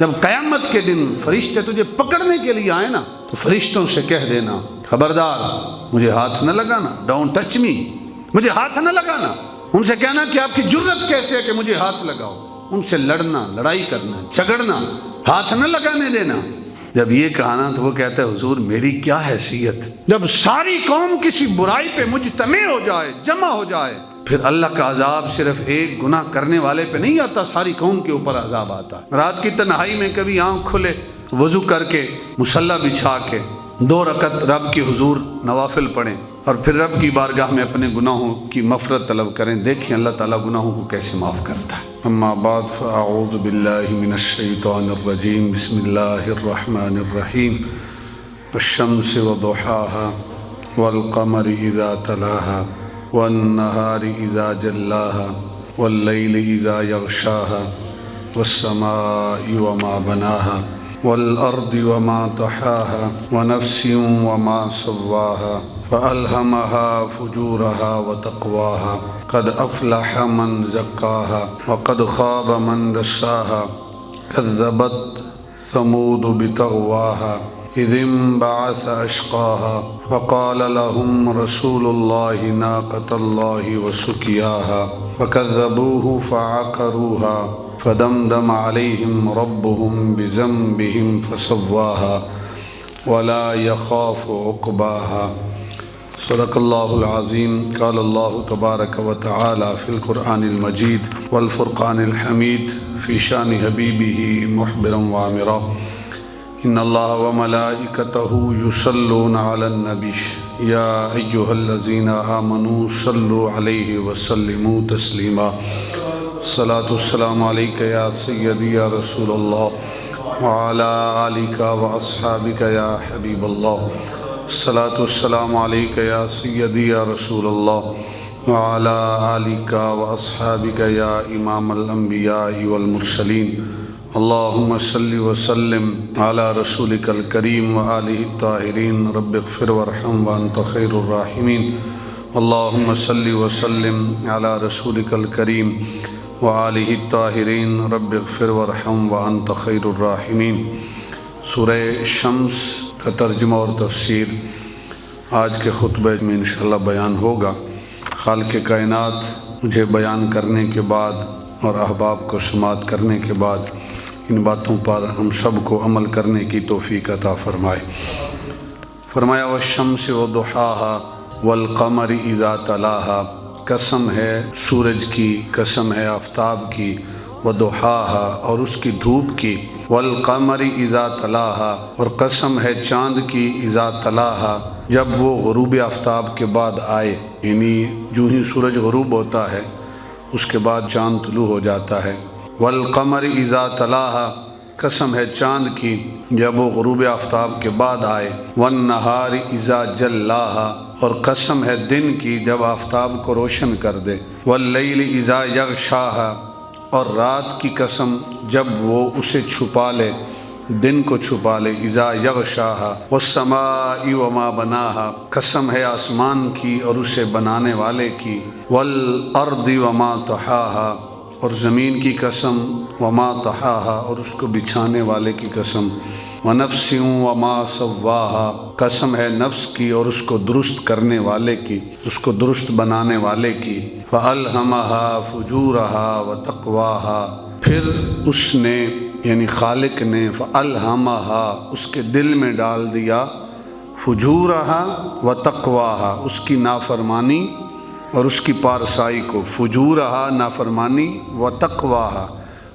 جب قیامت کے دن فرشتے تجھے پکڑنے کے لیے آئے نا تو فرشتوں سے کہہ دینا خبردار مجھے ہاتھ نہ لگانا، ڈونٹ ٹچ می، مجھے ہاتھ نہ لگانا۔ ان سے کہنا کہ آپ کی جرت کیسے ہے کہ مجھے ہاتھ لگاؤ، ان سے لڑنا، لڑائی کرنا، جھگڑنا، ہاتھ نہ لگانے دینا۔ جب یہ کہا نا تو وہ کہتا ہے حضور میری کیا حیثیت، جب ساری قوم کسی برائی پہ مجتمع ہو جائے، جمع ہو جائے، پھر اللہ کا عذاب صرف ایک گناہ کرنے والے پہ نہیں آتا، ساری قوم کے اوپر عذاب آتا ہے۔ رات کی تنہائی میں کبھی آنکھ کھلے، وضو کر کے مصلی بچھا کے 2 رکعت رب کی حضور نوافل پڑھیں اور پھر رب کی بارگاہ میں اپنے گناہوں کی مغفرت طلب کریں، دیکھیں اللہ تعالیٰ گناہوں کو کیسے معاف کرتا ہے۔ اما بعد فاعوذ باللہ من الشیطان الرجیم، بسم اللہ الرحمن الرحیم۔ والشمس وضحاها والقمر اذا تلاها والنهار اذا جلاها واللیل اذا یغشاها والسماء وما بناها والارض وما طحاها ونفس وما سواها فألهمها فجورها وتقواها قد أفلح من زكاها وقد خاب من دساها كذبت ثمود بطغواها إذ انبعث أشقاها فقال لهم رسول الله ناقة الله وسقياها فكذبوه فعقروها فدمدم عليهم ربهم بذنبهم فسواها ولا يخاف عقباها۔ صدق اللہ العظیم۔ قال اللہ تبارک و تعالی فی القرآن المجید والفرقان الحمید فی شان حبیبہ محبرا وامرا ان اللہ وملائکتہ یصلون علی النبی یا ایہا الذین آمنوا صلوا علیہ وسلموا تسلیما۔ الصلاۃ والسلام علیک یا سیدی یا رسول اللہ وعلی آلک واصحابک یا حبیب اللہ۔ الصلاۃ والسلام علیک یا سیدی یا رسول اللہ وعلی آلک واصحابک یا امام الانبیاء والمرسلین۔ اللہم صلی وسلم علی رسولک الکریم وآلہ الطاہرین رب اغفر وارحم وانت خیر الراحمین۔ اللہم صلی وسلم علی رسولک الکریم وآلہ الطاہرین رب اغفر وارحم وانت خیر الراحمین۔ سورہ شمس کا ترجمہ اور تفسیر آج کے خطبہ میں انشاءاللہ بیان ہوگا۔ خالق کائنات مجھے بیان کرنے کے بعد اور احباب کو سماعت کرنے کے بعد ان باتوں پر ہم سب کو عمل کرنے کی توفیق عطا فرمائے۔ فرمایا والشمس وضحاها والقمر اذا تلاها، قسم ہے سورج کی، قسم ہے آفتاب کی، وضحاها اور اس کی دھوپ کی، والقمر اذا تلاها اور قسم ہے چاند کی، اذا تلاها جب وہ غروب آفتاب کے بعد آئے، یعنی جو ہی سورج غروب ہوتا ہے اس کے بعد چاند طلوع ہو جاتا ہے۔ والقمر اذا تلاها قسم ہے چاند کی جب وہ غروب آفتاب کے بعد آئے۔ والنہار اذا جلاها اور قسم ہے دن کی جب آفتاب کو روشن کر دے۔ واللیل اذا یغشاها اور رات کی قسم جب وہ اسے چھپا لے، دن کو چھپا لے۔ اذا یغشاها والسماء وما بناها قسم ہے آسمان کی اور اسے بنانے والے کی۔ والارض وما طحاها اور زمین کی قسم، وما طحاها اور اس کو بچھانے والے کی قسم۔ ونفس وما سواها قسم ہے نفس کی اور اس کو درست کرنے والے کی، اس کو درست بنانے والے کی۔ فألہمها فجورها وتقواها پھر اس نے یعنی خالق نے فألہمها اس کے دل میں ڈال دیا، فجورها وتقواها اس کی نافرمانی اور اس کی پارسائی کو، فجورها نافرمانی، وتقواها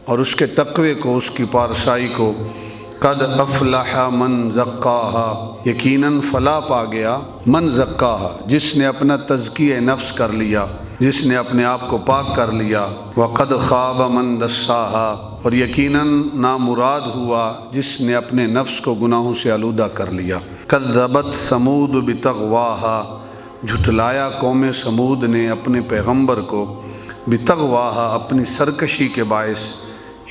اور اس کے تقوی کو، اس کی پارسائی کو۔ قد افلح من زکاها یقیناً فلاح پا گیا، من زکاها جس نے اپنا تزکیہ نفس کر لیا، جس نے اپنے آپ کو پاک کر لیا۔ وقد خاب من دساها اور یقیناً نامراد ہوا جس نے اپنے نفس کو گناہوں سے آلودہ کر لیا۔ کذبت ثمود بطغواها جھٹلایا قوم سمود نے اپنے پیغمبر کو، بطغواها اپنی سرکشی کے باعث۔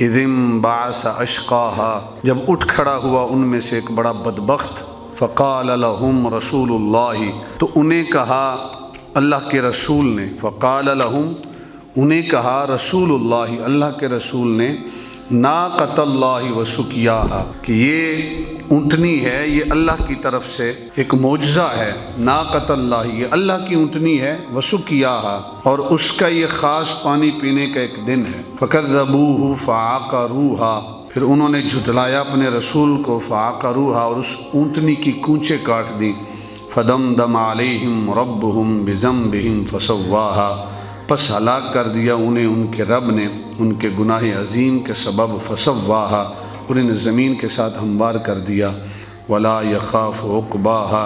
اذ انبعث اشقاها جب اٹھ کھڑا ہوا ان میں سے ایک بڑا بدبخت، فقال لهم رسول اللہ تو انہیں کہا اللہ کے رسول نے، فقال لهم انہیں کہا رسول اللہ اللہ کے رسول نے، ناقۃ اللہ و سقیاہا، کہ یہ اونٹنی ہے، یہ اللہ کی طرف سے ایک معجزہ ہے۔ ناقۃ اللہ، یہ اللہ کی اونٹنی ہے، و سقیاہا، اور اس کا یہ خاص پانی پینے کا ایک دن ہے۔ فکذبوہ فعقروہا، پھر انہوں نے جھٹلایا اپنے رسول کو، فعقروہا، اور اس اونٹنی کی کونچیں کاٹ دی۔ فدمدم علیہم ربہم بذنبہم فسواہا، پس ہلاک کر دیا انہیں ان کے رب نے ان کے گناہ عظیم کے سبب، فسواہا، اور انہیں زمین کے ساتھ ہموار کر دیا۔ ولا یخاف عقباہا،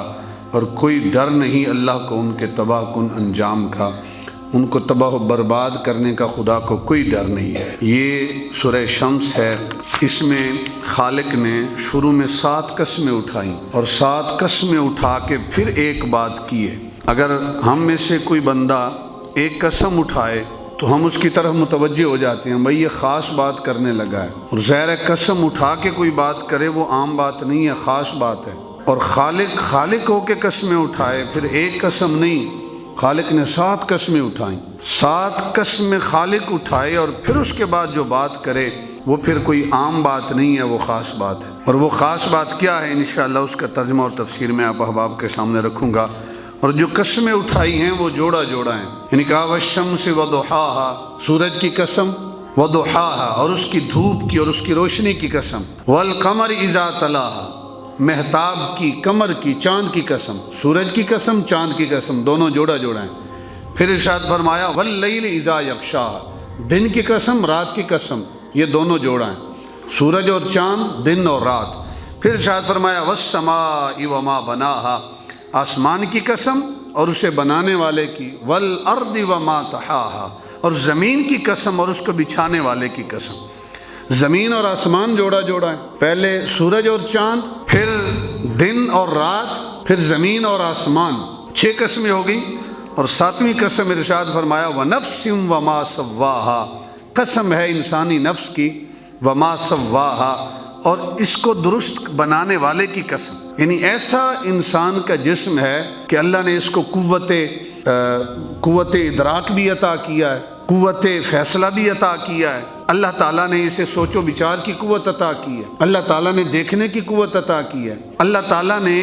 اور کوئی ڈر نہیں اللہ کو ان کے تباہ کن انجام کا، ان کو تباہ و برباد کرنے کا خدا کو کوئی ڈر نہیں ہے۔ یہ سورہ شمس ہے، اس میں خالق نے شروع میں 7 قسمیں اٹھائیں اور 7 قسمیں اٹھا کے پھر ایک بات کی ہے۔ اگر ہم میں سے کوئی بندہ ایک قسم اٹھائے تو ہم اس کی طرف متوجہ ہو جاتے ہیں، بھئی یہ خاص بات کرنے لگا ہے، اور ظاہر ہے قسم اٹھا کے کوئی بات کرے وہ عام بات نہیں ہے، خاص بات ہے۔ اور خالق ہو کے قسمیں اٹھائے، پھر ایک قسم نہیں، خالق نے 7 قسمیں اٹھائیں، 7 قسمیں خالق اٹھائے، اور پھر اس کے بعد جو بات کرے وہ پھر کوئی عام بات نہیں ہے، وہ خاص بات ہے۔ اور وہ خاص بات کیا ہے انشاءاللہ اس کا ترجمہ اور تفسیر میں آپ احباب کے سامنے رکھوں گا۔ اور جو قسمیں اٹھائی ہیں وہ جوڑا جوڑا ہیں، یعنی کہا والشمس وضحاہا، سورج کی قسم، وضحاہا، اور اس کی دھوپ کی اور اس کی روشنی کی قسم، والقمر اذا تلاہا، مہتاب کی، قمر کی، چاند کی قسم، سورج کی قسم، چاند کی قسم، دونوں جوڑا جوڑا ہیں۔ پھر ارشاد فرمایا واللیل اذا یغشاہا، دن کی قسم، رات کی قسم، یہ دونوں جوڑا ہیں، سورج اور چاند، دن اور رات۔ پھر ارشاد فرمایا والسماء وما بناہا، آسمان کی قسم اور اسے بنانے والے کی، والارض وما طحاہا، اور زمین کی قسم اور اس کو بچھانے والے کی قسم۔ زمین اور آسمان جوڑا جوڑا ہے، پہلے سورج اور چاند، پھر دن اور رات، پھر زمین اور آسمان، 6 قسمیں ہو گئی۔ اور 7ویں قسم ارشاد فرمایا ونفس وما سواہا، قسم ہے انسانی نفس کی، وما سواہا، اور اس کو درست بنانے والے کی قسم، یعنی ایسا انسان کا جسم ہے کہ اللہ نے اس کو قوت ادراک بھی عطا کیا ہے، قوت فیصلہ بھی عطا کیا ہے، اللہ تعالیٰ نے اسے سوچ و بچار کی قوت عطا کی ہے، اللہ تعالیٰ نے دیکھنے کی قوت عطا کی ہے، اللہ تعالیٰ نے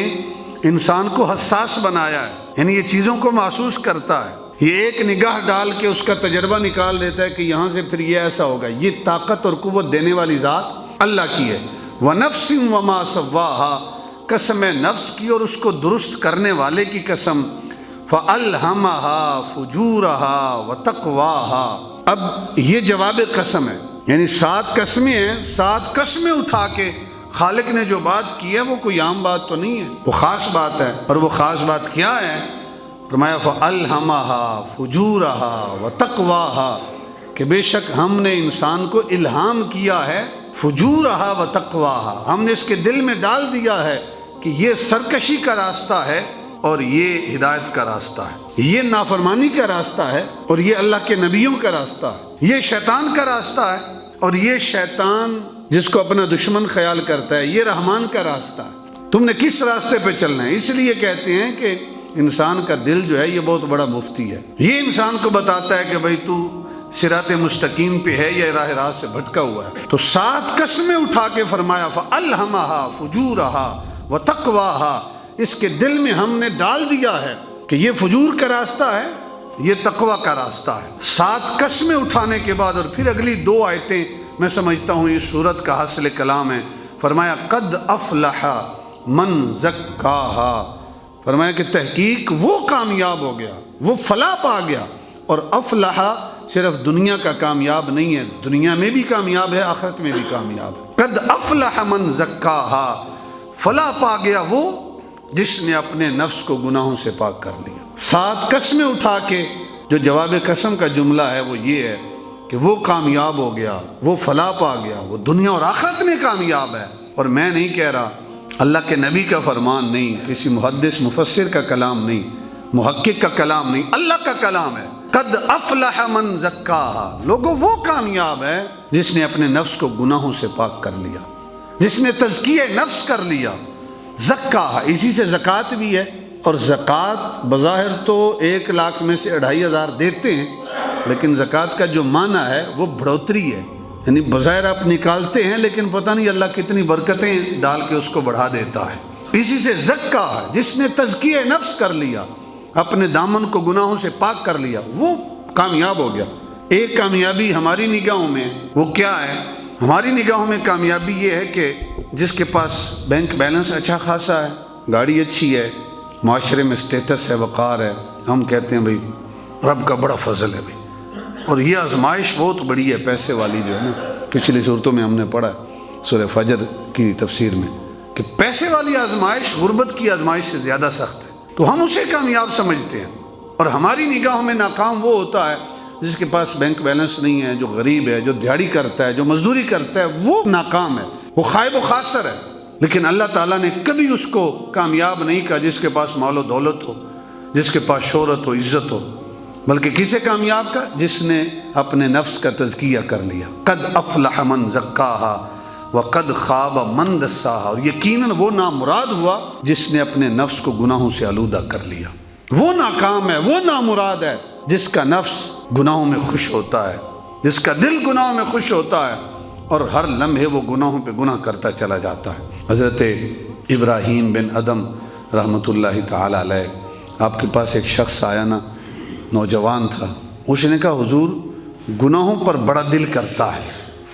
انسان کو حساس بنایا ہے، یعنی یہ چیزوں کو محسوس کرتا ہے، یہ ایک نگاہ ڈال کے اس کا تجربہ نکال دیتا ہے کہ یہاں سے پھر یہ ایسا ہوگا۔ یہ طاقت اور قوت دینے والی ذات اللہ کی ہے۔ وَنَفْسٍ وَمَا سَوَّاهَا، قسم ہے نفس کی اور اس کو درست کرنے والے کی قسم۔ فَأَلْهَمَهَا فُجُورَهَا وَتَقْوَاهَا، اب یہ جواب قسم ہے، یعنی 7 قسمیں ہیں، 7 قسمیں اٹھا کے خالق نے جو بات کی ہے وہ کوئی عام بات تو نہیں ہے، وہ خاص بات ہے۔ اور وہ خاص بات کیا ہے؟ فرمایا فَأَلْهَمَهَا فُجُورَهَا وَتَقْوَاهَا، کہ بے شک ہم نے انسان کو الہام کیا ہے، فجورہا و تقواہا، ہم نے اس کے دل میں ڈال دیا ہے کہ یہ سرکشی کا راستہ ہے اور یہ ہدایت کا راستہ ہے، یہ نافرمانی کا راستہ ہے اور یہ اللہ کے نبیوں کا راستہ ہے، یہ شیطان کا راستہ ہے اور یہ شیطان جس کو اپنا دشمن خیال کرتا ہے، یہ رحمان کا راستہ ہے۔ تم نے کس راستے پہ چلنا ہے؟ اس لیے کہتے ہیں کہ انسان کا دل جو ہے یہ بہت بڑا مفتی ہے، یہ انسان کو بتاتا ہے کہ بھئی تو صراط مستقیم پہ ہے یا راہ راست سے بھٹکا ہوا ہے۔ تو 7 قسمیں اٹھا کے فرمایا فَأَلْهَمَهَا فُجُورَهَا وَتَقْوَاهَا، اس کے دل میں ہم نے ڈال دیا ہے کہ یہ فجور کا راستہ ہے، یہ تقوی کا راستہ ہے۔ 7 قسمیں اٹھانے کے بعد اور پھر اگلی 2 آیتیں میں سمجھتا ہوں اس سورت کا حاصل کلام ہے۔ فرمایا قد افلح من زکاہا، فرمایا کہ تحقیق وہ کامیاب ہو گیا، وہ فلاح پا گیا۔ اور افلح صرف دنیا کا کامیاب نہیں ہے، دنیا میں بھی کامیاب ہے، آخرت میں بھی کامیاب ہے۔ قد افلح من زکاہا، فلاح پا گیا وہ جس نے اپنے نفس کو گناہوں سے پاک کر لیا۔ 7 قسمیں اٹھا کے جو جواب قسم کا جملہ ہے وہ یہ ہے کہ وہ کامیاب ہو گیا، وہ فلاح پا گیا، وہ دنیا اور آخرت میں کامیاب ہے۔ اور میں نہیں کہہ رہا، اللہ کے نبی کا فرمان نہیں، کسی محدث مفسر کا کلام نہیں، محقق کا کلام نہیں، اللہ کا کلام ہے۔ قد افلح من زکاہا، لوگوں وہ کامیاب ہے جس نے اپنے نفس کو گناہوں سے پاک کر لیا، جس نے تزکیہ نفس کر لیا۔ زکاہا، اسی سے زکوٰۃ بھی ہے، اور زکوٰۃ بظاہر تو 1 لاکھ میں سے 2500 دیتے ہیں، لیکن زکوٰۃ کا جو معنی ہے وہ بڑھوتری ہے، یعنی بظاہر آپ نکالتے ہیں لیکن پتہ نہیں اللہ کتنی برکتیں ڈال کے اس کو بڑھا دیتا ہے۔ اسی سے زکا ہے، جس نے تزکیہ نفس کر لیا، اپنے دامن کو گناہوں سے پاک کر لیا، وہ کامیاب ہو گیا۔ ایک کامیابی ہماری نگاہوں میں وہ کیا ہے؟ ہماری نگاہوں میں کامیابی یہ ہے کہ جس کے پاس بینک بیلنس اچھا خاصا ہے، گاڑی اچھی ہے، معاشرے میں اسٹیٹس ہے، وقار ہے، ہم کہتے ہیں بھئی رب کا بڑا فضل ہے بھئی۔ اور یہ آزمائش بہت بڑی ہے پیسے والی جو ہے نا، پچھلی صورتوں میں ہم نے پڑھا ہے سورہ فجر کی تفسیر میں کہ پیسے والی آزمائش غربت کی آزمائش سے زیادہ سخت ہے، تو ہم اسے کامیاب سمجھتے ہیں۔ اور ہماری نگاہوں میں ناکام وہ ہوتا ہے جس کے پاس بینک بیلنس نہیں ہے، جو غریب ہے، جو دیہڑی کرتا ہے، جو مزدوری کرتا ہے، وہ ناکام ہے، وہ خائب و خاسر ہے۔ لیکن اللہ تعالیٰ نے کبھی اس کو کامیاب نہیں کہا جس کے پاس مال و دولت ہو، جس کے پاس شہرت ہو، عزت ہو، بلکہ کسے کامیاب کا؟ جس نے اپنے نفس کا تزکیہ کر لیا۔ قد افلح من زکاہا وقد خاب من دساہا، اور یقیناً وہ نامراد ہوا جس نے اپنے نفس کو گناہوں سے آلودہ کر لیا۔ وہ ناکام ہے، وہ نامراد ہے جس کا نفس گناہوں میں خوش ہوتا ہے، جس کا دل گناہوں میں خوش ہوتا ہے اور ہر لمحے وہ گناہوں پہ گناہ کرتا چلا جاتا ہے۔ حضرت ابراہیم بن ادم رحمۃ اللہ تعالی علیہ، آپ کے پاس ایک شخص آیا نا، نوجوان تھا، اس نے کہا حضور گناہوں پر بڑا دل کرتا ہے،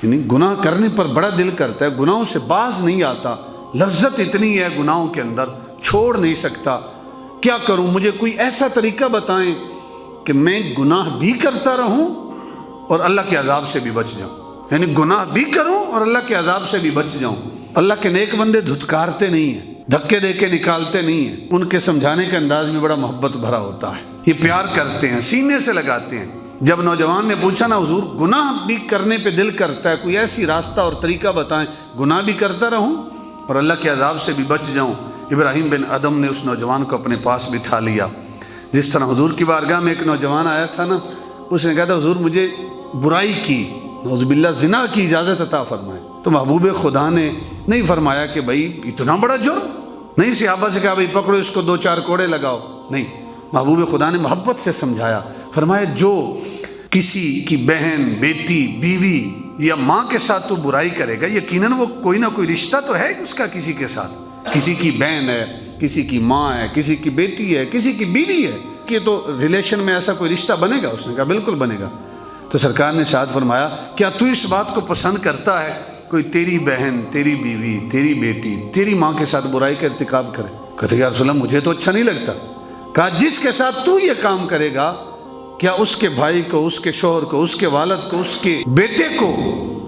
یعنی گناہ کرنے پر بڑا دل کرتا ہے، گناہوں سے باز نہیں آتا، لذت اتنی ہے گناہوں کے اندر، چھوڑ نہیں سکتا، کیا کروں؟ مجھے کوئی ایسا طریقہ بتائیں کہ میں گناہ بھی کرتا رہوں اور اللہ کے عذاب سے بھی بچ جاؤں، یعنی گناہ بھی کروں اور اللہ کے عذاب سے بھی بچ جاؤں۔ اللہ کے نیک بندے دھتکارتے نہیں ہیں، دھکے دے کے نکالتے نہیں ہیں، ان کے سمجھانے کا انداز بھی بڑا محبت بھرا ہوتا ہے، یہ پیار کرتے ہیں، سینے سے لگاتے ہیں۔ جب نوجوان نے پوچھا نا حضور گناہ بھی کرنے پہ دل کرتا ہے، کوئی ایسی راستہ اور طریقہ بتائیں گناہ بھی کرتا رہوں اور اللہ کے عذاب سے بھی بچ جاؤں، ابراہیم بن ادم نے اس نوجوان کو اپنے پاس بٹھا لیا۔ جس طرح حضور کی بارگاہ میں ایک نوجوان آیا تھا نا، اس نے کہا تھا حضور مجھے برائی کی، نعوذ باللہ زنا کی اجازت عطا فرمائے، تو محبوب خدا نے نہیں فرمایا کہ بھائی اتنا بڑا جرم، نہیں صحابہ سے کہا بھائی پکڑو اس کو 2-4 کوڑے لگاؤ، نہیں، محبوب خدا نے محبت سے سمجھایا، فرمایا جو کسی کی بہن، بیٹی، بیوی یا ماں کے ساتھ تو برائی کرے گا، یقیناً وہ کوئی نہ کوئی رشتہ تو ہے اس کا کسی کے ساتھ، کسی کی بہن ہے، کسی کی ماں ہے، کسی کی بیٹی ہے، کسی کی بیوی ہے، کہ تو ریلیشن میں ایسا کوئی رشتہ بنے گا؟ اس نے کہا بالکل بنے گا۔ تو سرکار نے ارشاد فرمایا کیا تو اس بات کو پسند کرتا ہے کوئی تیری بہن، تیری بیوی، تیری بیٹی، تیری ماں کے ساتھ برائی کا ارتکاب کرے؟ کہتے کہ یا رسول اللہ مجھے تو اچھا نہیں لگتا۔ کہا جس کے ساتھ تو یہ کام کرے گا کیا اس کے بھائی کو، اس کے شوہر کو، اس کے والد کو، اس کے بیٹے کو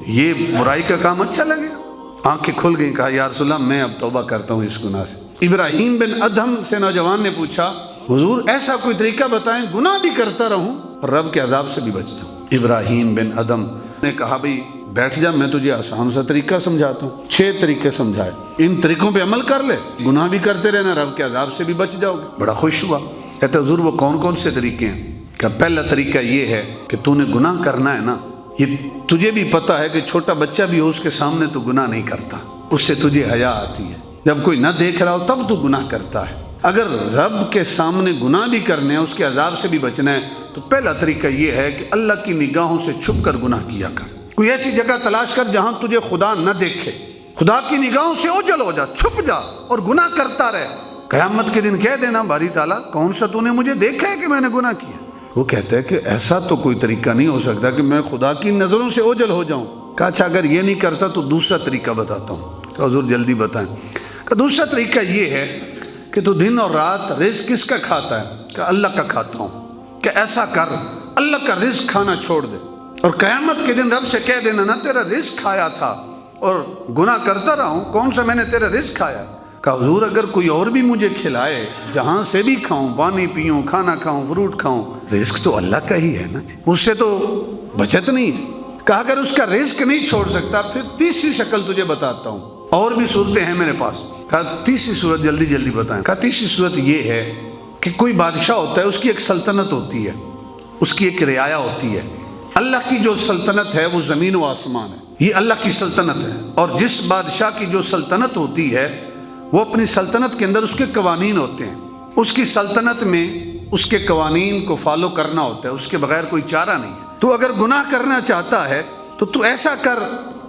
یہ برائی کا کام اچھا لگے گا؟ آنکھیں کھل گئیں، کہا یا رسول اللہ میں اب توبہ کرتا ہوں اس گناہ سے۔ ابراہیم بن ادھم سے نوجوان نے پوچھا حضور ایسا کوئی طریقہ بتائیں گناہ بھی کرتا رہوں اور رب کے عذاب سے بھی بچ جاؤں۔ ابراہیم بن ادم نے کہا بھئی بیٹھ جا، میں تجھے آسان سا طریقہ سمجھاتا ہوں۔ 6 طریقے سمجھائے، ان طریقوں پہ عمل کر لے، گناہ بھی کرتے رہنا، رب کے عذاب سے بھی بچ جاؤ گے۔ بڑا خوش ہوا، کہتے حضور وہ کون کون سے طریقے ہیں؟ کہ پہلا طریقہ یہ ہے کہ تو نے گناہ کرنا ہے نا، یہ تجھے بھی پتہ ہے کہ چھوٹا بچہ بھی ہو اس کے سامنے تو گناہ نہیں کرتا، اس سے تجھے حیا آتی ہے، جب کوئی نہ دیکھ رہا ہو تب تو گناہ کرتا ہے۔ اگر رب کے سامنے گناہ بھی کرنے ہیں، اس کے عذاب سے بھی بچنا ہے، تو پہلا طریقہ یہ ہے کہ اللہ کی نگاہوں سے چھپ کر گناہ کیا کر۔ کوئی ایسی جگہ تلاش کر جہاں تجھے خدا نہ دیکھے، خدا کی نگاہوں سے اوجھل ہو جا، چھپ جا اور گناہ کرتا رہے۔ قیامت کے دن کہہ دینا باری تعالیٰ کون سا تو نے مجھے دیکھا ہے کہ میں نے گناہ کیا؟ وہ کہتا ہے کہ ایسا تو کوئی طریقہ نہیں ہو سکتا کہ میں خدا کی نظروں سے اوجھل ہو جاؤں۔ کہا اچھا اگر یہ نہیں کرتا تو دوسرا طریقہ بتاتا ہوں۔ کہ حضور جلدی بتائیں۔ کہ دوسرا طریقہ یہ ہے کہ تو دن اور رات رزق کس کا کھاتا ہے؟ کہ اللہ کا کھاتا ہوں۔ کہ ایسا کر اللہ کا رزق کھانا چھوڑ دے اور قیامت کے دن رب سے کہہ دینا نہ تیرا رزق کھایا تھا اور گناہ کرتا رہا ہوں، کون سا میں نے تیرا رزق کھایا؟ کہ حضور اگر کوئی اور بھی مجھے کھلائے، جہاں سے بھی کھاؤں، پانی پیوں، کھانا کھاؤں، فروٹ کھاؤں، رزق تو اللہ کا ہی ہے نا، اس سے تو بچت نہیں ہے۔ کہا اگر اس کا رزق نہیں چھوڑ سکتا پھر تیسری شکل تجھے بتاتا ہوں، اور بھی صورتیں ہیں میرے پاس۔ کہا تیسری صورت جلدی جلدی بتائیں۔ کہا تیسری صورت یہ ہے کہ کوئی بادشاہ ہوتا ہے، اس کی ایک سلطنت ہوتی ہے، اس کی ایک رعایا ہوتی ہے۔ اللہ کی جو سلطنت ہے وہ زمین و آسمان ہے، یہ اللہ کی سلطنت ہے، اور جس بادشاہ کی جو سلطنت ہوتی ہے وہ اپنی سلطنت کے اندر اس کے قوانین ہوتے ہیں، اس کی سلطنت میں اس کے قوانین کو فالو کرنا ہوتا ہے، اس کے بغیر کوئی چارہ نہیں ہے۔ تو اگر گناہ کرنا چاہتا ہے تو ایسا کر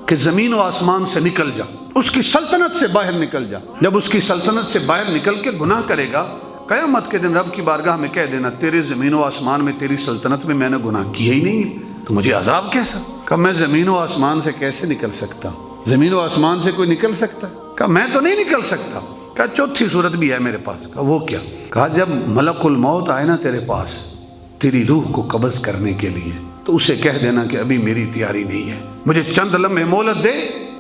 کہ زمین و آسمان سے نکل جا، اس کی سلطنت سے باہر نکل جا۔ جب اس کی سلطنت سے باہر نکل کے گناہ کرے گا، قیامت کے دن رب کی بارگاہ میں کہہ دینا تیرے زمین و آسمان میں، تیری سلطنت میں نے گناہ کیا ہی نہیں، تو مجھے عذاب کیسا؟ کہ میں زمین و آسمان سے کیسے نکل سکتا ہوں؟ زمین و آسمان سے کوئی نکل سکتا ہے؟ کہ میں تو نہیں نکل سکتا۔ کہا چوتھی صورت بھی ہے میرے پاس۔ کہا وہ کیا؟ کہا جب ملک الموت آئے نا تیرے پاس تیری روح کو قبض کرنے کے لیے، تو اسے کہہ دینا کہ ابھی میری تیاری نہیں ہے، مجھے چند لمحے مہلت دے،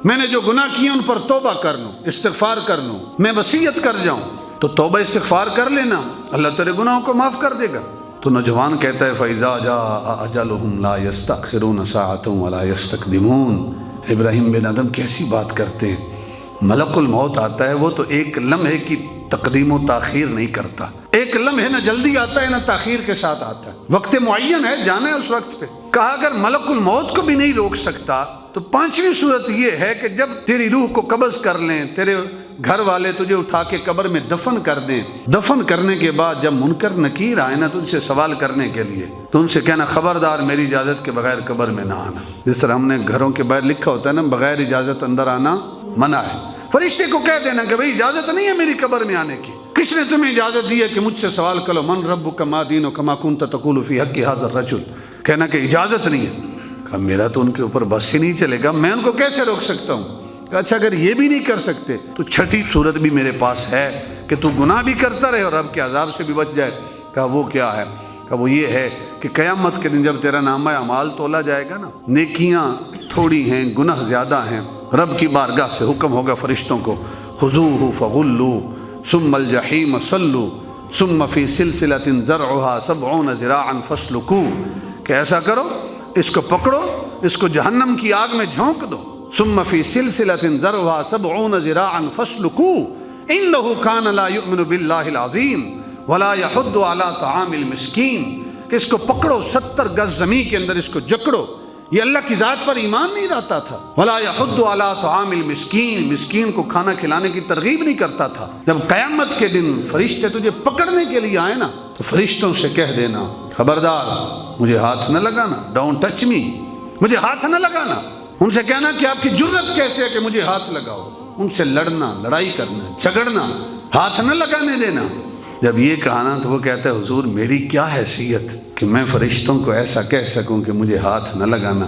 میں نے جو گناہ کیے ان پر توبہ کر لوں، استغفار کر لوں، میں وصیت کر جاؤں۔ تو توبہ استغفار کر لینا، اللہ تیرے گناہوں کو معاف کر دے گا۔ تو نوجوان کہتا ہے فَإِذَا جَاءَ أَجَلُهُمْ لَا يَسْتَأْخِرُونَ سَاعَةً وَلَا يَسْتَقْدِمُونَ۔ ابراہیم بن آدم کیسی بات کرتے ہیں، ملک الموت آتا ہے وہ تو ایک لمحے کی تقدیم و تاخیر نہیں کرتا، ایک لمحے نہ جلدی آتا ہے نہ تاخیر کے ساتھ آتا ہے، وقت معین ہے، جانا ہے اس وقت پہ۔ کہا اگر ملک الموت کو بھی نہیں روک سکتا تو پانچویں صورت یہ ہے کہ جب تیری روح کو قبض کر لیں، تیرے گھر والے تجھے اٹھا کے قبر میں دفن کر دیں، دفن کرنے کے بعد جب منکر نکیر آئے نا تجھ سے سوال کرنے کے لیے، تو ان سے کہنا خبردار میری اجازت کے بغیر قبر میں نہ آنا۔ جس طرح ہم نے گھروں کے باہر لکھا ہوتا ہے نا بغیر اجازت اندر آنا منع ہے، فرشتے کو کہہ دینا کہ بھئی اجازت نہیں ہے میری قبر میں آنے کی، کس نے تمہیں اجازت دی ہے کہ مجھ سے سوال کرو، من ربک ما دینک ما کنت تقول فی حق ھذا الرجل، کہنا کہ اجازت نہیں ہے۔ کہا میرا تو ان کے اوپر بس ہی نہیں چلے گا، میں ان کو کیسے روک سکتا ہوں؟ کہا اچھا اگر یہ بھی نہیں کر سکتے تو چھٹی صورت بھی میرے پاس ہے کہ تو گناہ بھی کرتا رہے اور رب کے عذاب سے بھی بچ جائے۔ کہا وہ کیا ہے؟ کہا وہ یہ ہے کہ قیامت کے دن جب تیرا نامہ اعمال تولا جائے گا نا، نیکیاں تھوڑی ہیں گناہ زیادہ ہیں، رب کی بارگاہ سے حکم ہوگا فرشتوں کو خذوہ فغلوا ثم الجحیم صلوا ثم فی سلسلۃ ذرعها 70 ذراعا فاسلکوہ، کہ ایسا کرو اس کو پکڑو، اس کو جہنم کی آگ میں جھونک دو، ثم فی سلسلۃ ذرعها 70 ذراعا فاسلکوہ انہ کان لا یؤمن باللہ العظیم ولا یحض علی طعام المسکین، کہ اس کو پکڑو 70 گز زمین کے اندر اس کو جکڑو، یہ اللہ کی ذات پر ایمان نہیں لاتا تھا، ولا یحض علی طعام المسکین، مسکین کو کھانا کھلانے کی ترغیب نہیں کرتا تھا۔ جب قیامت کے دن فرشتے تجھے پکڑنے کے لیے آئے نا تو فرشتوں سے کہہ دینا خبردار مجھے ہاتھ نہ لگانا، ڈونٹ ٹچ می، مجھے ہاتھ نہ لگانا۔ ان سے کہنا کہ آپ کی جرت کیسے ہے کہ مجھے ہاتھ لگاؤ، ان سے لڑنا، لڑائی کرنا، جھگڑنا، ہاتھ نہ لگانے دینا۔ جب یہ کہا نا تو وہ کہتا ہے حضور میری کیا حیثیت کہ میں فرشتوں کو ایسا کہہ سکوں کہ مجھے ہاتھ نہ لگانا۔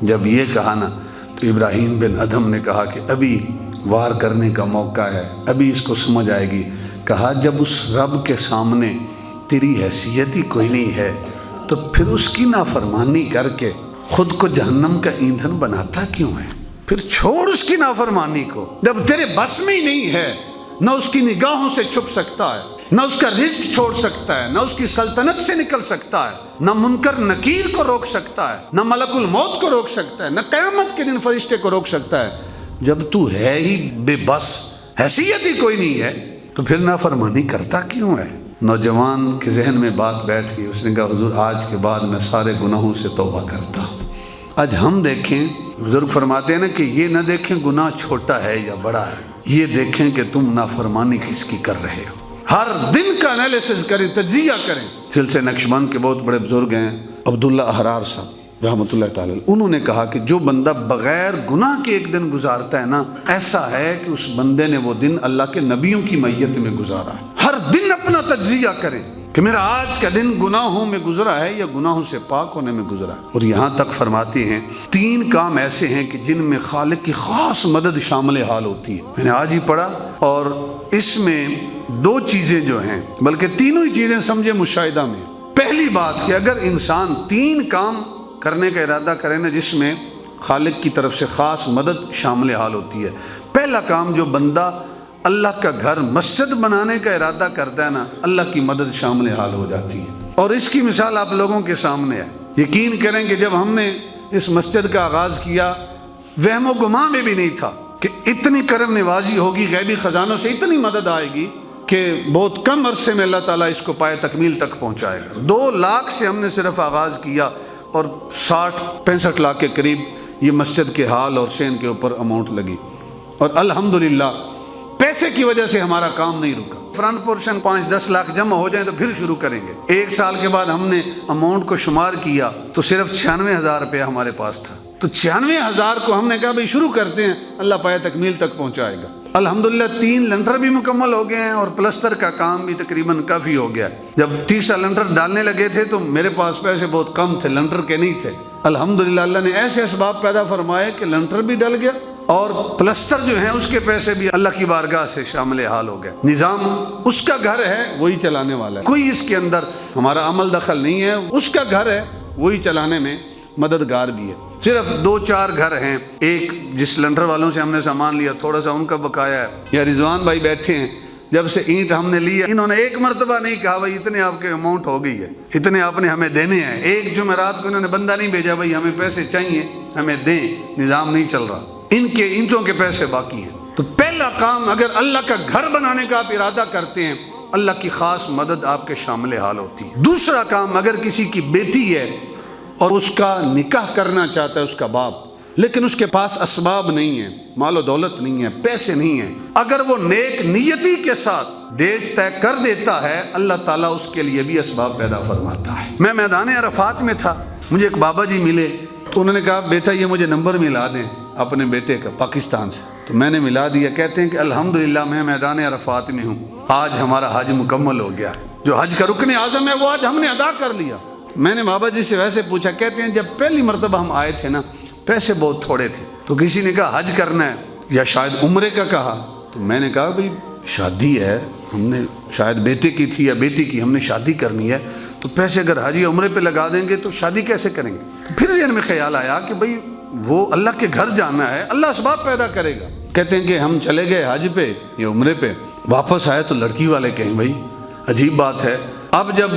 جب یہ کہا نا تو ابراہیم بن ادھم نے کہا کہ ابھی وار کرنے کا موقع ہے، ابھی اس کو سمجھ آئے گی۔ کہا جب اس رب کے سامنے تیری حیثیت ہی کوئی نہیں ہے تو پھر اس کی نافرمانی کر کے خود کو جہنم کا ایندھن بناتا کیوں ہے؟ پھر چھوڑ اس کی نافرمانی کو، جب تیرے بس میں ہی نہیں ہے، نہ اس کی نگاہوں سے چھپ سکتا ہے، نہ اس کا رزق چھوڑ سکتا ہے، نہ اس کی سلطنت سے نکل سکتا ہے، نہ منکر نکیر کو روک سکتا ہے، نہ ملک الموت کو روک سکتا ہے، نہ قیامت کے دن فرشتے کو روک سکتا ہے۔ جب تو ہے ہی بے بس، حیثیت ہی کوئی نہیں ہے، تو پھر نافرمانی کرتا کیوں ہے؟ نوجوان کے ذہن میں بات بیٹھ گئی، اس نے کہا حضور آج کے بعد میں سارے گناہوں سے توبہ کرتا ہوں۔ آج ہم دیکھیں، بزرگ فرماتے ہیں نا کہ یہ نہ دیکھیں گناہ چھوٹا ہے یا بڑا ہے، یہ دیکھیں کہ تم نافرمانی کس کی کر رہے ہو۔ ہر دن کا انالیسس کریں، تجزیہ کریں۔ سلسلہ نقشبند کے بہت بڑے بزرگ ہیں عبداللہ احرار صاحب رحمۃ اللہ تعالی، انہوں نے کہا کہ جو بندہ بغیر گناہ کے ایک دن گزارتا ہے نا، ایسا ہے کہ اس بندے نے وہ دن اللہ کے نبیوں کی میت میں گزارا ہے۔ ہر دن اپنا تجزیہ کریں کہ میرا آج کا دن گناہوں میں گزرا ہے یا گناہوں سے پاک ہونے میں گزرا ہے۔ اور یہاں تک فرماتے ہیں 3 کام ایسے ہیں کہ جن میں خالق کی خاص مدد شامل حال ہوتی ہے۔ میں نے آج ہی پڑھا، اور اس میں 2 چیزیں جو ہیں، بلکہ تینوں ہی چیزیں سمجھے مشاہدہ میں۔ پہلی بات کہ اگر انسان 3 کام کرنے کا ارادہ کرے نا جس میں خالق کی طرف سے خاص مدد شامل حال ہوتی ہے۔ پہلا کام، جو بندہ اللہ کا گھر مسجد بنانے کا ارادہ کرتا ہے نا، اللہ کی مدد شامل حال ہو جاتی ہے۔ اور اس کی مثال آپ لوگوں کے سامنے ہے۔ یقین کریں کہ جب ہم نے اس مسجد کا آغاز کیا، وہم و گماں میں بھی نہیں تھا کہ اتنی کرم نوازی ہوگی، غیبی خزانوں سے اتنی مدد آئے گی کہ بہت کم عرصے میں اللہ تعالیٰ اس کو پائے تکمیل تک پہنچائے گا۔ 2 لاکھ سے ہم نے صرف آغاز کیا اور 65 لاکھ کے قریب یہ مسجد کے حال اور شین کے اوپر اماؤنٹ لگی، اور الحمدللہ پیسے کی وجہ سے ہمارا کام نہیں رکا۔ فرنٹ پورشن 5-10 لاکھ جمع ہو جائیں تو پھر شروع کریں گے۔ 1 سال کے بعد ہم نے اماؤنٹ کو شمار کیا تو صرف 96,000 روپیہ ہمارے پاس تھا۔ تو 96,000 کو ہم نے کہا بھائی شروع کرتے ہیں، اللہ پائے تکمیل تک پہنچائے گا۔ الحمدللہ 3 لنٹر بھی مکمل ہو گئے ہیں اور پلستر کا کام بھی تقریباً کافی ہو گیا ہے۔ جب تیسرا لنٹر ڈالنے لگے تھے تو میرے پاس پیسے بہت کم تھے، لنٹر کے نہیں تھے۔ الحمدللہ اللہ نے ایسے اسباب پیدا فرمائے کہ لنٹر بھی ڈل گیا اور پلستر جو ہیں اس کے پیسے بھی اللہ کی بارگاہ سے شامل حال ہو گئے۔ نظام اس کا گھر ہے وہی چلانے والا ہے، کوئی اس کے اندر ہمارا عمل دخل نہیں ہے، اس کا گھر ہے وہی چلانے میں مددگار بھی ہے۔ صرف 2-4 گھر ہیں، ایک جس لنٹر والوں سے ہم نے سامان لیا تھوڑا سا ان کا بقایا ہے، یا رضوان بھائی بیٹھے ہیں، جب سے اینٹ ہم نے لی ہے انہوں نے ایک مرتبہ نہیں کہا بھائی اتنے آپ کے اماؤنٹ ہو گئی ہے، اتنے آپ نے ہمیں دینے ہیں۔ ایک جمعرات کو انہوں نے بندہ نہیں بھیجا بھائی ہمیں پیسے چاہیے ہمیں دیں، نظام نہیں چل رہا، ان کے اینٹوں کے پیسے باقی ہیں۔ تو پہلا کام اگر اللہ کا گھر بنانے کا آپ ارادہ کرتے ہیں، اللہ کی خاص مدد آپ کے شامل حال ہوتی ہے۔ دوسرا کام، اگر کسی کی بیٹی ہے اور اس کا نکاح کرنا چاہتا ہے اس کا باپ، لیکن اس کے پاس اسباب نہیں ہیں، مال و دولت نہیں ہے، پیسے نہیں ہیں، اگر وہ نیک نیتی کے ساتھ ڈیٹ طے کر دیتا ہے اللہ تعالیٰ اس کے لیے بھی اسباب پیدا فرماتا ہے۔ میں میدان عرفات میں تھا، مجھے ایک بابا جی ملے تو انہوں نے کہا بیٹا یہ مجھے نمبر ملا دیں اپنے بیٹے کا پاکستان سے، تو میں نے ملا دیا۔ کہتے ہیں کہ الحمدللہ میں میدان عرفات میں ہوں، آج ہمارا حج مکمل ہو گیا، جو حج کا رکن اعظم ہے وہ آج ہم نے ادا کر لیا۔ میں نے بابا جی سے ویسے پوچھا، کہتے ہیں جب پہلی مرتبہ ہم آئے تھے نا پیسے بہت تھوڑے تھے، تو کسی نے کہا حج کرنا ہے یا شاید عمرے کا کہا، تو میں نے کہا بھئی شادی ہے، ہم نے شاید بیٹے کی تھی یا بیٹی کی، ہم نے شادی کرنی ہے، تو پیسے اگر حج یا عمرے پہ لگا دیں گے تو شادی کیسے کریں گے؟ پھر ذہن میں خیال آیا کہ بھئی وہ اللہ کے گھر جانا ہے، اللہ اسباب پیدا کرے گا۔ کہتے ہیں کہ ہم چلے گئے حج پہ یا عمرے پہ، واپس آئے تو لڑکی والے کہیں بھئی عجیب بات ہے، اب جب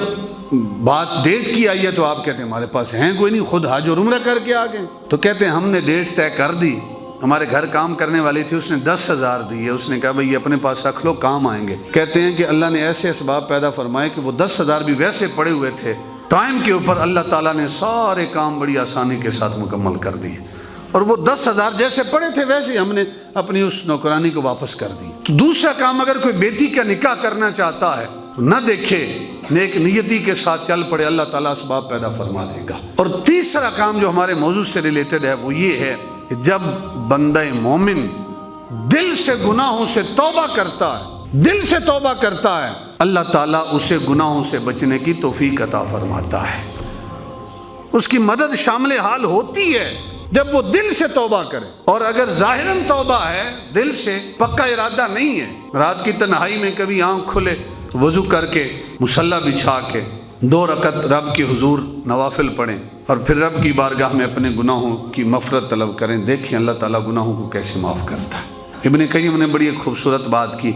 بات ڈیٹ کی آئی ہے تو آپ کہتے ہیں ہمارے پاس ہیں کوئی نہیں، خود حج اور عمرہ کر کے آ گئے۔ تو کہتے ہیں ہم نے ڈیٹ طے کر دی، ہمارے گھر کام کرنے والی تھی، اس نے 10,000 دی ہے، اس نے کہا بھئی یہ اپنے پاس رکھ لو کام آئیں گے۔ کہتے ہیں کہ اللہ نے ایسے اسباب پیدا فرمائے کہ وہ 10,000 بھی ویسے پڑے ہوئے تھے، ٹائم کے اوپر اللہ تعالیٰ نے سارے کام بڑی آسانی کے ساتھ مکمل کر دیے، اور وہ 10,000 جیسے پڑے تھے ویسے ہم نے اپنی اس نوکرانی کو واپس کر دی۔ تو دوسرا کام، اگر کوئی بیٹی کا نکاح کرنا چاہتا ہے تو نہ دیکھے، نیک نیتی کے ساتھ چل پڑے، اللہ تعالیٰ اسباب پیدا فرما دے گا۔ اور تیسرا کام جو ہمارے موضوع سے ریلیٹڈ ہے وہ یہ ہے کہ جب بندہ مومن دل سے گناہوں سے توبہ کرتا ہے، دل سے توبہ کرتا ہے، اللہ تعالیٰ اسے گناہوں سے بچنے کی توفیق عطا فرماتا ہے، اس کی مدد شامل حال ہوتی ہے جب وہ دل سے توبہ کرے۔ اور اگر ظاہراً توبہ ہے، دل سے پکا ارادہ نہیں ہے، رات کی تنہائی میں کبھی آنکھ کھلے وضو کر کے مصلی بچھا کے 2 رکعت رب کے حضور نوافل پڑھیں اور پھر رب کی بارگاہ میں اپنے گناہوں کی مغفرت طلب کریں، دیکھیں اللہ تعالیٰ گناہوں کو کیسے معاف کرتا ہے۔ ابن قیم نے بڑی ایک خوبصورت بات کی،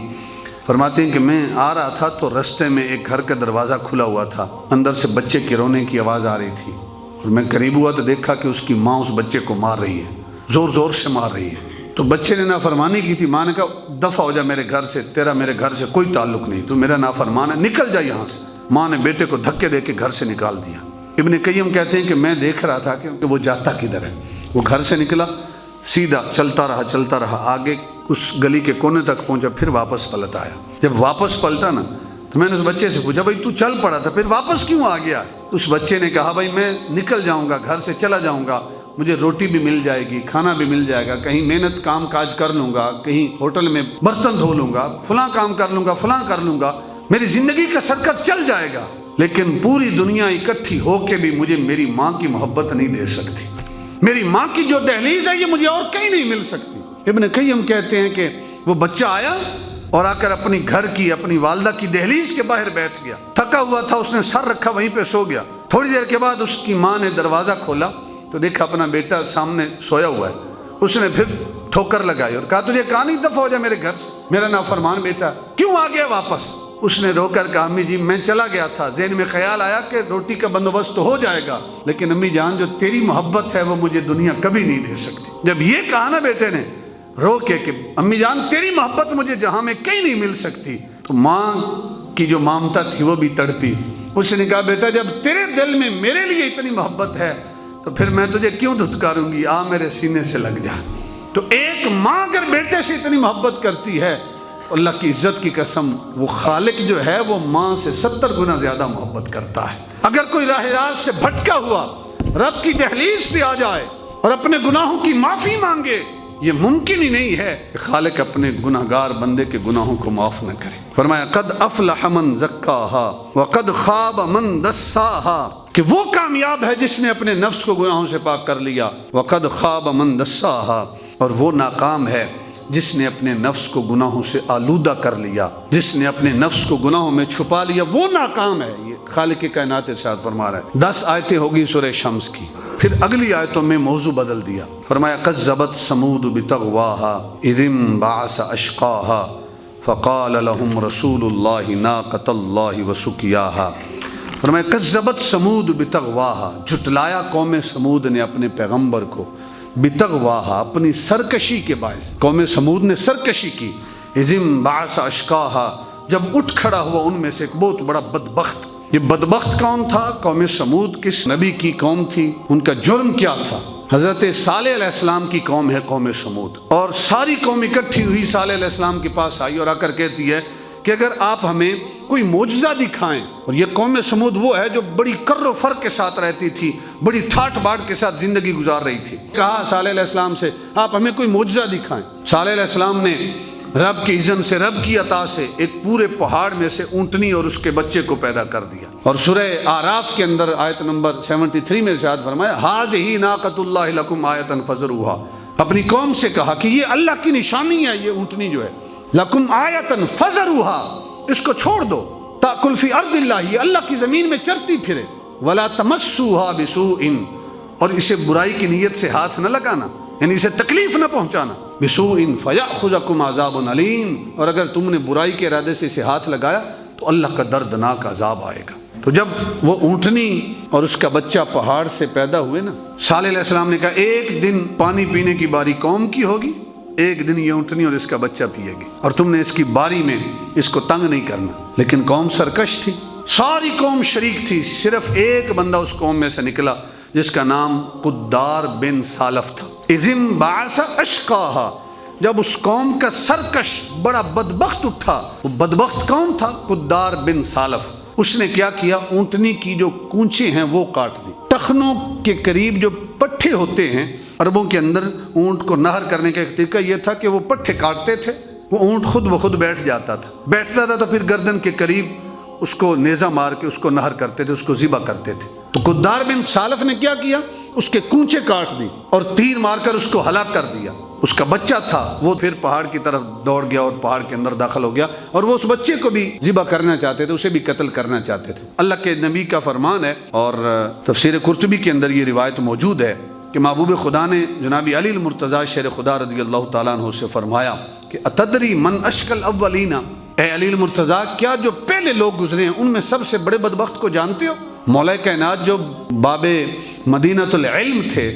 فرماتے ہیں کہ میں آ رہا تھا تو رستے میں ایک گھر کا دروازہ کھلا ہوا تھا، اندر سے بچے کے رونے کی آواز آ رہی تھی، اور میں قریب ہوا تو دیکھا کہ اس کی ماں اس بچے کو مار رہی ہے، زور زور سے مار رہی ہے۔ تو بچے نے نافرمانی کی تھی، ماں نے کہا دفع ہو جا میرے گھر سے، تیرا میرے گھر سے کوئی تعلق نہیں، تو میرا نافرمان ہے، نکل جا یہاں سے۔ ماں نے بیٹے کو دھکے دے کے گھر سے نکال دیا۔ ابن قیم کہتے ہیں کہ میں دیکھ رہا تھا کہ وہ جاتا کدھر ہے، وہ گھر سے نکلا، سیدھا چلتا رہا، آگے اس گلی کے کونے تک پہنچا، پھر واپس پلٹ آیا۔ جب واپس پلٹا نا تو میں نے اس بچے سے پوچھا بھائی تو چل پڑا تھا پھر واپس کیوں آ گیا؟ اس بچے نے کہا بھائی میں نکل جاؤں گا، گھر سے چلا جاؤں گا، مجھے روٹی بھی مل جائے گی، کھانا بھی مل جائے گا، کہیں محنت کام کاج کر لوں گا، کہیں ہوٹل میں برتن دھو لوں گا، فلاں کام کر لوں گا، فلاں کر لوں گا، میری زندگی کا سرکٹ چل جائے گا، لیکن پوری دنیا اکٹھی ہو کے بھی مجھے میری ماں کی محبت نہیں دے سکتی، میری ماں کی جو دہلیز ہے یہ مجھے اور کہیں نہیں مل سکتی۔ ابن قیم کہتے ہیں کہ وہ بچہ آیا اور آ کر اپنی گھر کی، اپنی والدہ کی دہلیز کے باہر بیٹھ گیا، تھکا ہوا تھا، اس نے سر رکھا وہیں پہ سو گیا۔ تھوڑی دیر کے بعد اس کی ماں نے دروازہ کھولا تو دیکھا اپنا بیٹا سامنے سویا ہوا ہے، اس نے پھر ٹھوکر لگائی اور کہا تجھے کہا نہیں دفع ہو جا میرے گھر سے، میرا نافرمان بیٹا کیوں آ گیا واپس؟ اس نے رو کر کہا امی جی میں چلا گیا تھا، ذہن میں خیال آیا کہ روٹی کا بندوبست تو ہو جائے گا، لیکن امی جان جو تیری محبت ہے وہ مجھے دنیا کبھی نہیں دے سکتی۔ جب یہ کہا نا بیٹے نے رو کے کہ امی جان تیری محبت مجھے جہاں میں کہیں نہیں مل سکتی، تو ماں کی جو مامتا تھی وہ بھی تڑپی۔ اس نے کہا بیٹا جب تیرے دل میں میرے لیے اتنی محبت ہے تو پھر میں تجھے کیوں دھتکاروں گی، آ میرے سینے سے لگ جا۔ تو ایک ماں اگر بیٹے سے اتنی محبت کرتی ہے، اللہ کی عزت کی قسم وہ خالق جو ہے وہ ماں سے 70 گنا زیادہ محبت کرتا ہے۔ اگر کوئی راہ راست سے بھٹکا ہوا رب کی دہلیز پہ آ جائے اور اپنے گناہوں کی معافی مانگے، یہ ممکن ہی نہیں ہے کہ خالق اپنے گناہگار بندے کے گناہوں کو معاف نہ کرے۔ فرمایا قد افلح من زکاہا وقد خاب من دساہا، کہ وہ کامیاب ہے جس نے اپنے نفس کو گناہوں سے پاک کر لیا، وقد خاب من دساہا، اور وہ ناکام ہے جس نے اپنے نفس کو گناہوں سے آلودہ کر لیا، جس نے اپنے نفس کو گناہوں میں چھپا لیا وہ ناکام ہے۔ یہ خالق کائنات ارشاد فرما رہا ہے۔ 10 آیتیں ہوگی سورہ شمس کی، پھر اگلی آیتوں میں موضوع بدل دیا۔ فرمایا کذبت ثمود بطغواها اذ انبعث اشقاها فقال لهم رسول اللہ ناقۃ اللہ وسقیاها۔ فرمایا کذبت ثمود بطغواها، جھٹلایا قوم سمود نے اپنے پیغمبر کو، بطغواها، اپنی سرکشی کے باعث۔ قوم سمود نے سرکشی کی، اذ انبعث اشقاها، جب اٹھ کھڑا ہوا ان میں سے ایک بہت بڑا بدبخت۔ یہ بدبخت کون تھا؟ قوم سمود کس نبی کی قوم تھی؟ ان کا جرم کیا تھا؟ حضرت صالح علیہ السلام کی قوم ہے قوم سمود، اور ساری قوم اکٹھی ہوئی صالح علیہ السلام کے پاس آئی اور آ کر کہتی ہے کہ اگر آپ ہمیں کوئی معجزہ دکھائیں۔ اور یہ قوم سمود وہ ہے جو بڑی کر و فر کے ساتھ رہتی تھی، بڑی ٹھاٹ باٹ کے ساتھ زندگی گزار رہی تھی۔ کہا صالح علیہ السلام سے آپ ہمیں کوئی معجزہ دکھائیں۔ صالح علیہ السلام نے رب کی اذن سے، رب کی عطا سے ایک پورے پہاڑ میں سے اونٹنی اور اس کے بچے کو پیدا کر دیا۔ اور سورہ اعراف کے اندر آیت نمبر 73 میں ارشاد فرمایا ھذہ ناقۃ اللہ لکم آیۃ فذروها، اپنی قوم سے کہا کہ یہ اللہ کی نشانی ہے، یہ اونٹنی جو ہے، لکم آیۃ فذروها، اس کو چھوڑ دو، تاکل فی ارض اللہ، یہ اللہ کی زمین میں چرتی پھرے، ولا تمسوها بسوء، اور اسے برائی کی نیت سے ہاتھ نہ لگانا، یعنی اسے تکلیف نہ پہنچانا، بسوء فیأخذکم عذاب علیم، اور اگر تم نے برائی کے ارادے سے اسے ہاتھ لگایا تو اللہ کا دردناک عذاب آئے گا۔ تو جب وہ اونٹنی اور اس کا بچہ پہاڑ سے پیدا ہوئے نا، صالح علیہ السلام نے کہا ایک دن پانی پینے کی باری قوم کی ہوگی، ایک دن یہ اونٹنی اور اس کا بچہ پیے گی، اور تم نے اس کی باری میں اس کو تنگ نہیں کرنا۔ لیکن قوم سرکش تھی، ساری قوم شریک تھی، صرف ایک بندہ اس قوم میں سے نکلا جس کا نام قدار بن سالف تھا۔ اذ انبعث اشقاها، جب اس قوم کا سرکش بڑا بدبخت اٹھا، وہ بدبخت کون تھا؟ قدار بن سالف۔ اس نے کیا کیا؟ اونٹنی کی جو کونچیں ہیں وہ کاٹ دی۔ ٹخنوں کے قریب جو پٹھے ہوتے ہیں، عربوں کے اندر اونٹ کو نہر کرنے کا ایک طریقہ یہ تھا کہ وہ پٹھے کاٹتے تھے، وہ اونٹ خود بخود بیٹھ جاتا تھا، بیٹھتا تھا تو پھر گردن کے قریب اس کو نیزہ مار کے اس کو نہر کرتے تھے، اس کو ذبح کرتے تھے۔ تو قدار بن سالف نے کیا کیا؟ اس کے کونچے کاٹ دی اور تیر مار کر اس کو ہلاک کر دیا۔ اس کا بچہ تھا وہ پھر پہاڑ کی طرف دوڑ گیا اور پہاڑ کے اندر داخل ہو گیا، اور وہ اس بچے کو بھی ذبح کرنا چاہتے تھے، اسے بھی قتل کرنا چاہتے تھے۔ اللہ کے نبی کا فرمان ہے، اور تفسیر قرطبی کے اندر یہ روایت موجود ہے کہ محبوب خدا نے جناب علی المرتضیٰ شیر خدا رضی اللہ تعالیٰ عنہ سے فرمایا کہ اتدری من اشقى الاولین، اے علی المرتضیٰ کیا جو پہلے لوگ گزرے ہیں ان میں سب سے بڑے بدبخت کو جانتے ہو؟ مولا کائنات جو باب مدینۃ العلم تھے،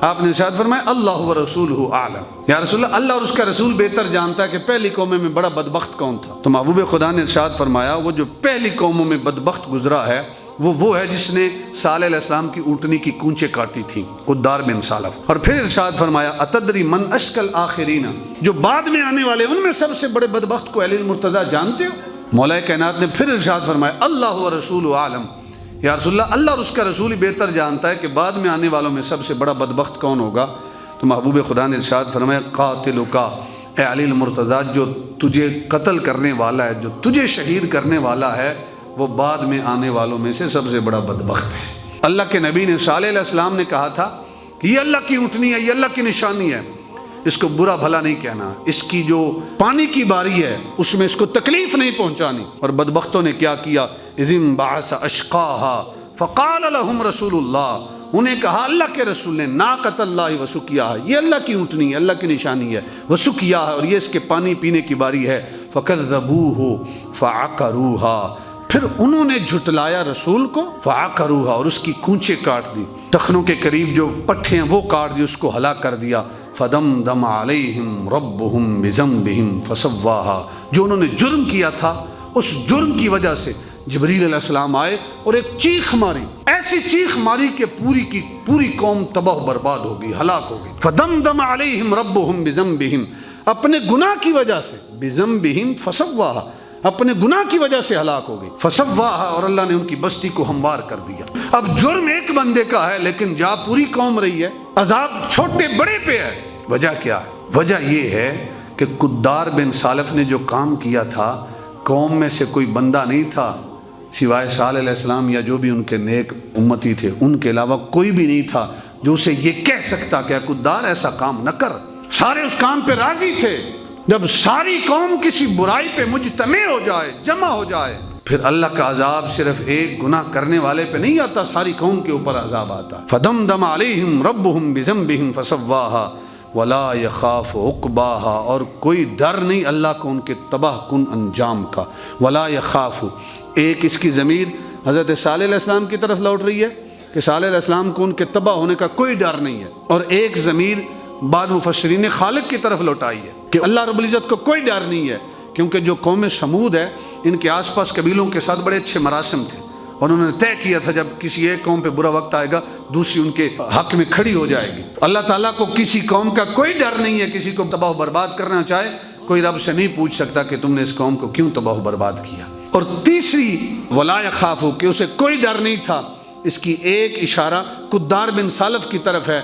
آپ نے ارشاد فرمایا اللہ و رسولہ اعلم، یا رسول اللہ، اللہ اور اس کا رسول بہتر جانتا ہے کہ پہلی قوموں میں بڑا بدبخت کون تھا۔ تو محبوب خدا نے ارشاد فرمایا وہ جو پہلی قوموں میں بدبخت گزرا ہے وہ ہے جس نے صالح علیہ السلام کی اونٹنی کی کونچیں کاٹی تھی، قدار بن سالف۔ اور پھر ارشاد فرمایا اتدری من اشقى الاخرین، جو بعد میں آنے والے ان میں سب سے بڑے بدبخت کو علی المرتضیٰ جانتے ہو؟ مولا کائنات نے پھر ارشاد فرمایا اللہ و رسولہ اعلم، یا رسول اللہ، اللہ اور اس کا رسول ہی بہتر جانتا ہے کہ بعد میں آنے والوں میں سب سے بڑا بدبخت کون ہوگا۔ تو محبوب خدا نے ارشاد فرمایا قاتلک، اے علی المرتضیٰ جو تجھے قتل کرنے والا ہے، جو تجھے شہید کرنے والا ہے، وہ بعد میں آنے والوں میں سے سب سے بڑا بدبخت ہے۔ اللہ کے نبی نے صالح علیہ السلام نے کہا تھا کہ یہ اللہ کی اونٹنی ہے، یہ اللہ کی نشانی ہے، اس کو برا بھلا نہیں کہنا، اس کی جو پانی کی باری ہے اس میں اس کو تکلیف نہیں پہنچانی۔ اور بدبختوں نے کیا کیا؟ اذ انبعث اشقاها فقال لهم رسول اللہ، انہیں کہا اللہ کے رسول نے ناقۃ اللہ وسقیاها، یہ اللہ کی اونٹنی ہے، اللہ کی نشانی ہے، وسقیاها، اور یہ اس کے پانی پینے کی باری ہے، فکذبوه فعقروها، پھر انہوں نے جھٹلایا رسول کو، فعقروها، اور اس کی کونچیں کاٹ دی، ٹخنوں کے قریب جو پٹھے ہیں وہ کاٹ دی، اس کو ہلاک کر دیا۔ فدمدم علیہم ربہم بذنبہم فسواها، جو انہوں نے جرم کیا تھا اس جرم کی وجہ سے جبریل علیہ السلام آئے اور ایک چیخ ماری، ایسی چیخ ماری کہ پوری کی پوری قوم تباہ و برباد ہو گئی، ہلاک ہو گئی۔ فدمدم علیہم ربہم بذنبہم، اپنے گناہ کی وجہ سے، بذنبہم فسواها، اپنے گناہ کی وجہ سے ہلاک ہو گئی. فسواہا، اور اللہ نے ان کی بستی کو ہموار کر دیا. اب جرم ایک بندے کا ہے لیکن جا پوری قوم رہی ہے، عذاب چھوٹے بڑے پہ ہے. وجہ کیا ہے؟ وجہ یہ ہے کہ قدار بن سالف نے جو کام کیا تھا، قوم میں سے کوئی بندہ نہیں تھا سوائے صالح علیہ السلام یا جو بھی ان کے نیک امتی تھے، ان کے علاوہ کوئی بھی نہیں تھا جو اسے یہ کہہ سکتا کہ قدار ایسا کام نہ کر. سارے اس کام پہ راضی تھے. جب ساری قوم کسی برائی پہ مجتمع ہو جائے، جمع ہو جائے، پھر اللہ کا عذاب صرف ایک گناہ کرنے والے پہ نہیں آتا، ساری قوم کے اوپر عذاب آتا. فدمدم علیہم ربہم بذنبہم فسواہا ولا یخاف عقباہا، اور کوئی ڈر نہیں اللہ کو ان کے تباہ کن انجام کا. ولا یخاف، ایک اس کی ضمیر حضرت صالح علیہ السلام کی طرف لوٹ رہی ہے کہ صالح علیہ السلام کو ان کے تباہ ہونے کا کوئی ڈر نہیں ہے، اور ایک ضمیر بعض مفسرین نے خالق کی طرف لوٹائی ہے کہ اللہ رب العزت کو کوئی ڈر نہیں ہے، کیونکہ جو قوم سمود ہے ان کے آس پاس قبیلوں کے ساتھ بڑے اچھے مراسم تھے، اور انہوں نے طے کیا تھا جب کسی ایک قوم پہ برا وقت آئے گا دوسری ان کے حق میں کھڑی ہو جائے گی. اللہ تعالیٰ کو کسی قوم کا کوئی ڈر نہیں ہے. کسی کو تباہ و برباد کرنا چاہے کوئی رب سے نہیں پوچھ سکتا کہ تم نے اس قوم کو کیوں تباہ و برباد کیا. اور تیسری ولا یخاف، کہ اسے کوئی ڈر نہیں تھا، اس کی ایک اشارہ قدار بن سالف کی طرف ہے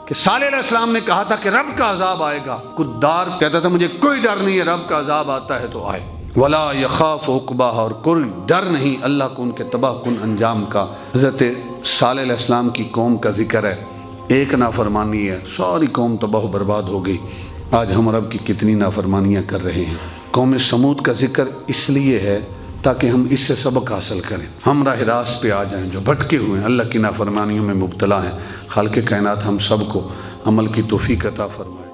کہ صالح علیہ السلام نے کہا تھا کہ رب کا عذاب آئے گا. قدار کہتا تھا مجھے کوئی ڈر نہیں ہے، رب کا عذاب آتا ہے تو آئے. ولا یخاف عقباہا، اور کوئی ڈر نہیں اللہ کو ان کے تباہ کن انجام کا. حضرت صالح علیہ السلام کی قوم کا ذکر ہے، ایک نافرمانی ہے ساری قوم تباہ و برباد ہو گئی. آج ہم رب کی کتنی نافرمانیاں کر رہے ہیں. قوم سمود کا ذکر اس لیے ہے تاکہ ہم اس سے سبق حاصل کریں، ہم راہ راست پہ آ جائیں. جو بھٹکے ہوئے ہیں، اللہ کی نافرمانیوں میں مبتلا ہیں، خالق کائنات ہم سب کو عمل کی توفیق عطا فرمائے.